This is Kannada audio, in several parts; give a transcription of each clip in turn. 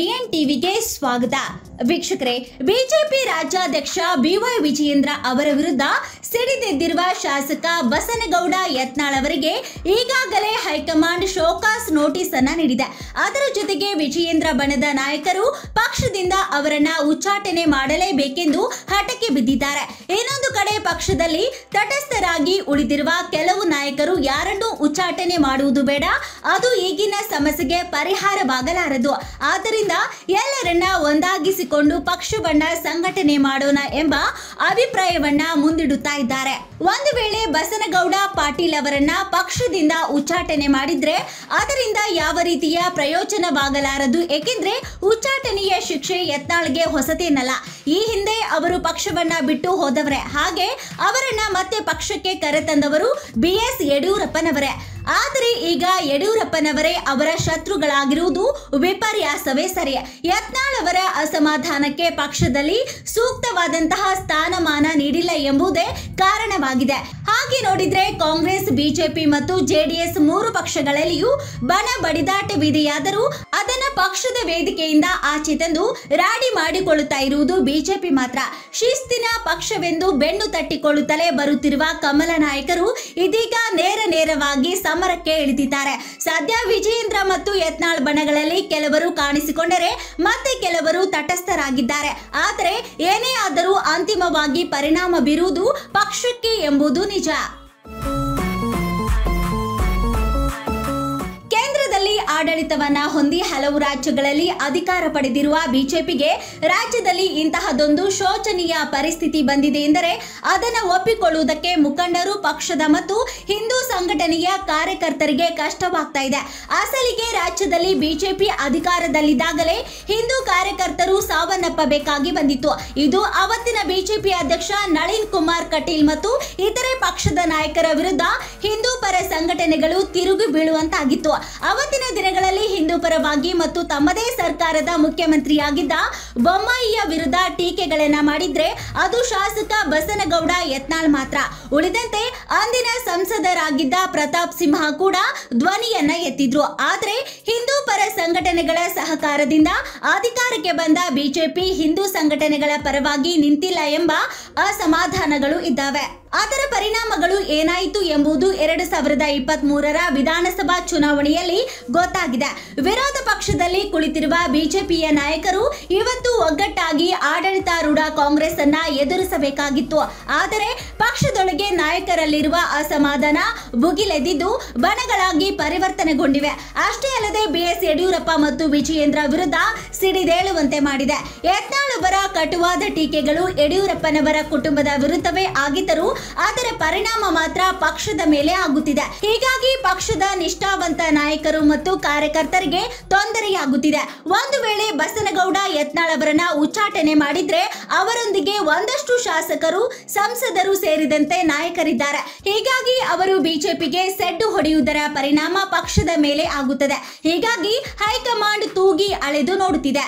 BN ಟಿವಿಗೆ ಸ್ವಾಗತ. ವೀಕ್ಷಕರೇ, ಬಿಜೆಪಿ ರಾಜ್ಯಾಧ್ಯಕ್ಷ ಬಿವೈ ವಿಜಯೇಂದ್ರ ಅವರ ವಿರುದ್ಧ ಸಿಡಿದೆದ್ದಿರುವ ಶಾಸಕ ಬಸನಗೌಡ ಯತ್ನಾಳ್ ಅವರಿಗೆ ಈಗಾಗಲೇ ಹೈಕಮಾಂಡ್ ಶೋಕಾಸ್ ನೋಟಿಸ್ ಅನ್ನು ನೀಡಿದೆ. ಅದರ ಜೊತೆಗೆ ವಿಜಯೇಂದ್ರ ಬಣದ ನಾಯಕರು ಪಕ್ಷದಿಂದ ಅವರನ್ನ ಉಚ್ಚಾಟನೆ ಮಾಡಲೇಬೇಕೆಂದು ಹಠಕ್ಕೆ ಬಿದ್ದಿದ್ದಾರೆ. ಇನ್ನೊಂದು ಕಡೆ ಪಕ್ಷದಲ್ಲಿ ತಟಸ್ಥರಾಗಿ ಉಳಿದಿರುವ ಕೆಲವು ನಾಯಕರು ಯಾರನ್ನೂ ಉಚ್ಚಾಟನೆ ಮಾಡುವುದು ಬೇಡ, ಅದು ಈಗಿನ ಸಮಸ್ಯೆಗೆ ಪರಿಹಾರವಾಗಲಾರದು. ಆದ್ದರಿಂದ ಎಲ್ಲರನ್ನ ಒಂದಾಗಿಸಿಕೊಂಡು ಪಕ್ಷವನ್ನ ಸಂಘಟನೆ ಮಾಡೋಣ ಎಂಬ ಅಭಿಪ್ರಾಯವನ್ನ ಮುಂದಿಡುತ್ತಾ ಇದ್ದಾರೆ. ಒಂದು ವೇಳೆ ಬಸನಗೌಡ ಪಾಟೀಲ್ ಅವರನ್ನ ಪಕ್ಷದಿಂದ ಉಚ್ಚಾಟನೆ ಮಾಡಿದ್ರೆ ಅದರಿಂದ ಯಾವ ರೀತಿಯ ಪ್ರಯೋಜನವಾಗಲಾರದು. ಏಕೆಂದ್ರೆ ಉಚ್ಚಾಟನೆಯ ಶಿಕ್ಷೆ ಯತ್ನಾಳ್ಗೆ ಹೊಸತೇನಲ್ಲ. ಈ ಹಿಂದೆ ಅವರು ಪಕ್ಷವನ್ನ ಬಿಟ್ಟು ಹೋದವರೇ. ಹಾಗೆ ಅವರನ್ನ ಮತ್ತೆ ಪಕ್ಷಕ್ಕೆ ಕರೆತಂದವರು BS ಯಡಿಯೂರಪ್ಪನವರೇ. ಆದರೆ ಈಗ ಯಡಿಯೂರಪ್ಪನವರೇ ಅವರ ಶತ್ರುಗಳಾಗಿರುವುದು ವಿಪರ್ಯಾಸವೇ ಸರಿ. ಯತ್ನಾಳ್ ಅವರ ಅಸಮಾಧಾನಕ್ಕೆ ಪಕ್ಷದಲ್ಲಿ ಸೂಕ್ತವಾದಂತಹ ಸ್ಥಾನಮಾನ ನೀಡಿಲ್ಲ ಎಂಬುದೇ ಕಾರಣವಾಗಿದೆ. ಹಾಗೆ ನೋಡಿದ್ರೆ ಕಾಂಗ್ರೆಸ್, ಬಿಜೆಪಿ ಮತ್ತು JDS ಮೂರು ಪಕ್ಷಗಳಲ್ಲಿಯೂ ಬಣ ಬಡಿದಾಟವಿದೆಯಾದರೂ ಅದನ್ನ ಪಕ್ಷದ ವೇದಿಕೆಯಿಂದ ಆಚೆ ತಂದು ರಾಡಿ ಮಾಡಿಕೊಳ್ಳುತ್ತಾ ಇರುವುದು ಬಿಜೆಪಿ ಮಾತ್ರ. ಶಿಸ್ತಿನ ಪಕ್ಷವೆಂದು ಬೆನ್ನು ತಟ್ಟಿಕೊಳ್ಳುತ್ತಲೇ ಬರುತ್ತಿರುವ ಕಮಲ ನಾಯಕರು ಇದೀಗ ನೇರವಾಗಿ ಸಮರಕ್ಕೆ ಇಳಿದಿದ್ದಾರೆ. ಸದ್ಯ ವಿಜಯೇಂದ್ರ ಮತ್ತು ಯತ್ನಾಳ್ ಬಣಗಳಲ್ಲಿ ಕೆಲವರು ಕಾಣಿಸಿಕೊಂಡರೆ ಮತ್ತೆ ಕೆಲವರು ತಟಸ್ಥರಾಗಿದ್ದಾರೆ. ಆದರೆ ಏನೇ ಆದರೂ ಅಂತಿಮವಾಗಿ ಪರಿಣಾಮ ಬೀರುವುದು ಪಕ್ಷಕ್ಕೆ ಎಂಬುದು ನಿಜ. ಕೇಂದ್ರದಲ್ಲಿ ಆಡಳಿತವನ್ನ ಹೊಂದಿ ಹಲವು ರಾಜ್ಯಗಳಲ್ಲಿ ಅಧಿಕಾರ ಪಡೆದಿರುವ ಬಿಜೆಪಿಗೆ ರಾಜ್ಯದಲ್ಲಿ ಇಂತಹದೊಂದು ಶೋಚನೀಯ ಪರಿಸ್ಥಿತಿ ಬಂದಿದೆ ಎಂದರೆ ಅದನ್ನು ಒಪ್ಪಿಕೊಳ್ಳುವುದಕ್ಕೆ ಮುಖಂಡರು, ಪಕ್ಷದ ಮತ್ತು ಹಿಂದೂ ಸಂಘಟನೆಯ ಕಾರ್ಯಕರ್ತರಿಗೆ ಕಷ್ಟವಾಗ್ತಾ ಇದೆ. ಅಸಲಿಗೆ ರಾಜ್ಯದಲ್ಲಿ ಬಿಜೆಪಿ ಅಧಿಕಾರದಲ್ಲಿದ್ದಾಗಲೇ ಹಿಂದೂ ಕಾರ್ಯಕರ್ತರು ಸಾವನ್ನಪ್ಪಬೇಕಾಗಿ ಬಂದಿತ್ತು. ಇದು ಅವತ್ತಿನ ಬಿಜೆಪಿ ಅಧ್ಯಕ್ಷ ನಳಿನ್ ಕುಮಾರ್ ಕಟೀಲ್ ಮತ್ತು ಇತರೆ ಪಕ್ಷದ ನಾಯಕರ ವಿರುದ್ಧ ಹಿಂದೂ ಪರ ಸಂಘಟನೆಗಳು ತಿರುಗಿ ಬೀಳುವಂತಾಗಿತ್ತು. ಅವತ್ತಿನ ದಿನಗಳಲ್ಲಿ ಹಿಂದೂ ಪರವಾಗಿ ಮತ್ತು ತಮ್ಮದೇ ಸರ್ಕಾರದ ಮುಖ್ಯಮಂತ್ರಿಯಾಗಿದ್ದ ಬೊಮ್ಮಾಯಿಯ ವಿರುದ್ಧ ಟೀಕೆಗಳನ್ನ ಮಾಡಿದ್ರೆ ಅದು ಶಾಸಕ ಬಸನಗೌಡ ಯತ್ನಾಳ್ ಮಾತ್ರ. ಉಳಿದಂತೆ ಅಂದಿನ ಸಂಸದರಾಗಿದ್ದ ಪ್ರತಾಪ್ ಸಿಂಹ ಕೂಡ ಧ್ವನಿಯನ್ನ ಎತ್ತಿದ್ರು. ಆದ್ರೆ ಹಿಂದೂ ಪರ ಸಂಘಟನೆಗಳ ಸಹಕಾರದಿಂದ ಅಧಿಕಾರಕ್ಕೆ ಬಂದ ಬಿಜೆಪಿ ಹಿಂದೂ ಸಂಘಟನೆಗಳ ಪರವಾಗಿ ನಿಂತಿಲ್ಲ ಎಂಬ ಅಸಮಾಧಾನಗಳು ಇದ್ದಾವೆ. ಅದರ ಪರಿಣಾಮಗಳು ಏನಾಯಿತು ಎಂಬುದು 2023ರ ವಿಧಾನಸಭಾ ಚುನಾವಣೆಯಲ್ಲಿ ಗೊತ್ತಾಗಿದೆ. ವಿರೋಧ ಪಕ್ಷದಲ್ಲಿ ಕುಳಿತಿರುವ ಬಿಜೆಪಿಯ ನಾಯಕರು ಇವತ್ತು ಒಗ್ಗಟ್ಟಾಗಿ ಆಡಳಿತಾರೂಢ ಕಾಂಗ್ರೆಸ್ ಅನ್ನ ಎದುರಿಸಬೇಕಾಗಿತ್ತು. ಆದರೆ ಪಕ್ಷದೊಳಗೆ ನಾಯಕರಲ್ಲಿರುವ ಅಸಮಾಧಾನ ಭುಗಿಲೆದ್ದಿದ್ದು ಬಣಗಳಾಗಿ ಪರಿವರ್ತನೆಗೊಂಡಿವೆ. ಅಷ್ಟೇ ಅಲ್ಲದೆ BS ಯಡಿಯೂರಪ್ಪ ಮತ್ತು ವಿಜಯೇಂದ್ರ ವಿರುದ್ಧ ಸಿಡಿದೇಳುವಂತೆ ಮಾಡಿದೆ. ಯತ್ನಾಳ್ ಅವರ ಕಟುವಾದ ಟೀಕೆಗಳು ಯಡಿಯೂರಪ್ಪನವರ ಕುಟುಂಬದ ವಿರುದ್ಧವೇ ಆಗಿದ್ದರೂ ಅದರ ಪರಿಣಾಮ ಮಾತ್ರ ಪಕ್ಷದ ಮೇಲೆ ಆಗುತ್ತಿದೆ. ಹೀಗಾಗಿ ಪಕ್ಷದ ನಿಷ್ಠಾವಂತ ನಾಯಕರು ಮತ್ತು ಕಾರ್ಯಕರ್ತರಿಗೆ ತೊಂದರೆಯಾಗುತ್ತಿದೆ. ಒಂದು ವೇಳೆ ಬಸನಗೌಡ ಯತ್ನಾಳ್ ಅವರನ್ನ ಉಚ್ಚಾಟನೆ ಮಾಡಿದ್ರೆ ಅವರೊಂದಿಗೆ ಒಂದಷ್ಟು ಶಾಸಕರು, ಸಂಸದರು ಸೇರಿದಂತೆ ನಾಯಕರಿದ್ದಾರೆ. ಹೀಗಾಗಿ ಅವರು ಬಿಜೆಪಿಗೆ ಸೆಡ್ಡು ಹೊಡೆಯುವುದರ ಪರಿಣಾಮ ಪಕ್ಷದ ಮೇಲೆ ಆಗುತ್ತದೆ. ಹೀಗಾಗಿ ಹೈಕಮಾಂಡ್ ತೂಗಿ ಅಳೆದು ನೋಡುತ್ತಿದೆ.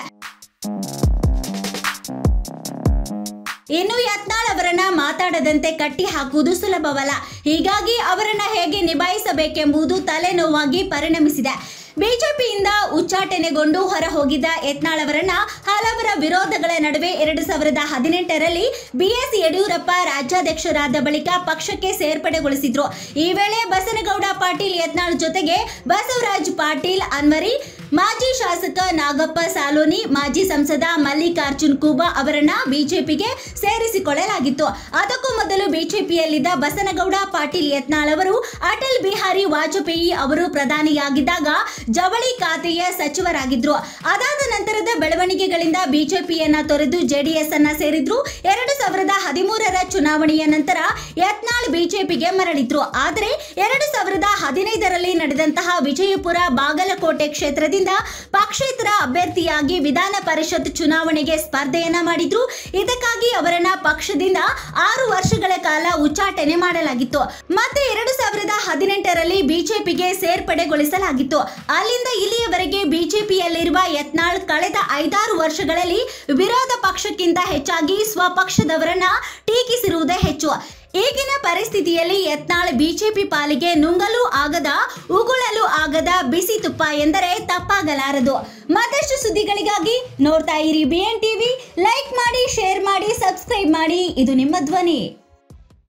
ಇನ್ನು ಯತ್ನಾಳ್ ಅವರನ್ನ ಮಾತಾಡದಂತೆ ಕಟ್ಟಿ ಹಾಕುವುದು ಸುಲಭವಲ್ಲ. ಹೀಗಾಗಿ ಅವರನ್ನ ಹೇಗೆ ನಿಭಾಯಿಸಬೇಕೆಂಬುದು ತಲೆನೋವಾಗಿ ಪರಿಣಮಿಸಿದೆ. ಬಿಜೆಪಿಯಿಂದ ಉಚ್ಚಾಟನೆಗೊಂಡು ಹೊರ ಹೋಗಿದ್ದ ಯತ್ನಾಳ್ ಅವರನ್ನ ಹಲವರ ವಿರೋಧಗಳ ನಡುವೆ 2018ರಲ್ಲಿ BS ಯಡಿಯೂರಪ್ಪ ರಾಜ್ಯಾಧ್ಯಕ್ಷರಾದ ಬಳಿಕ ಪಕ್ಷಕ್ಕೆ ಸೇರ್ಪಡೆಗೊಳಿಸಿದ್ರು. ಈ ವೇಳೆ ಬಸನಗೌಡ ಪಾಟೀಲ್ ಯತ್ನಾಳ್ ಜೊತೆಗೆ ಬಸವರಾಜ್ ಪಾಟೀಲ್ ಅನ್ವರಿ, ಮಾಜಿ ಶಾಸಕ ನಾಗಪ್ಪ ಸಾಲೋನಿ, ಮಾಜಿ ಸಂಸದ ಮಲ್ಲಿಕಾರ್ಜುನ್ ಖೂಬಾ ಅವರನ್ನ ಬಿಜೆಪಿಗೆ ಸೇರಿಸಿಕೊಳ್ಳಲಾಗಿತ್ತು. ಅದಕ್ಕೂ ಮೊದಲು ಬಿಜೆಪಿಯಲ್ಲಿದ್ದ ಬಸನಗೌಡ ಪಾಟೀಲ್ ಯತ್ನಾಳ್ ಅವರು ಅಟಲ್ ಬಿಹಾರಿ ವಾಜಪೇಯಿ ಅವರು ಪ್ರಧಾನಿಯಾಗಿದ್ದಾಗ ಜವಳಿ ಖಾತೆಯ ಸಚಿವರಾಗಿದ್ರು. ಅದಾದ ನಂತರದ ಬೆಳವಣಿಗೆಗಳಿಂದ ಬಿಜೆಪಿಯನ್ನ ತೊರೆದು JDS ಅನ್ನ ಸೇರಿದ್ರು. 2013ರ ಚುನಾವಣೆಯ ನಂತರ ಯತ್ನಾಳ್ ಬಿಜೆಪಿಗೆ ಮರಳಿದ್ರು. ಆದರೆ 2015ರಲ್ಲಿ ನಡೆದಂತಹ ವಿಜಯಪುರ, ಬಾಗಲಕೋಟೆ ಕ್ಷೇತ್ರದಿಂದ ಪಕ್ಷೇತರ ಅಭ್ಯರ್ಥಿಯಾಗಿ ವಿಧಾನ ಪರಿಷತ್ ಚುನಾವಣೆಗೆ ಸ್ಪರ್ಧೆಯನ್ನ ಮಾಡಿದ್ರು. ಇದಕ್ಕಾಗಿ ಅವರನ್ನ ಪಕ್ಷದಿಂದ 6 ವರ್ಷಗಳ ಕಾಲ ಉಚ್ಚಾಟನೆ ಮಾಡಲಾಗಿತ್ತು. ಮತ್ತೆ 2018ರಲ್ಲಿ ಬಿಜೆಪಿಗೆ ಸೇರ್ಪಡೆಗೊಳಿಸಲಾಗಿತ್ತು. ಅಲ್ಲಿಂದ ಇಲ್ಲಿಯವರೆಗೆ ಬಿಜೆಪಿಯಲ್ಲಿರುವ ಯತ್ನಾಳ್ ಕಳೆದ 5-6 ವರ್ಷಗಳಲ್ಲಿ ವಿರೋಧ ಪಕ್ಷಕ್ಕಿಂತ ಹೆಚ್ಚಾಗಿ ಸ್ವಪಕ್ಷದವರನ್ನ ಟೀಕಿಸಿರುವುದೇ ಹೆಚ್ಚು. ಈಗಿನ ಪರಿಸ್ಥಿತಿಯಲ್ಲಿ ಯತ್ನಾಳ್ ಬಿಜೆಪಿ ಪಾಲಿಗೆ ನುಂಗಲು ಆಗದ ಉಗುಳಲು ಆಗದ ಬಿಸಿ ತುಪ್ಪ ಎಂದರೆ ತಪ್ಪಾಗಲಾರದು. ಮತ್ತಷ್ಟು ಸುದ್ದಿಗಳಿಗಾಗಿ ನೋಡ್ತಾ ಇರಿ BN TV. ಲೈಕ್ ಮಾಡಿ, ಶೇರ್ ಮಾಡಿ, ಸಬ್ಸ್ಕ್ರೈಬ್ ಮಾಡಿ. ಇದು ನಿಮ್ಮ ಧ್ವನಿ.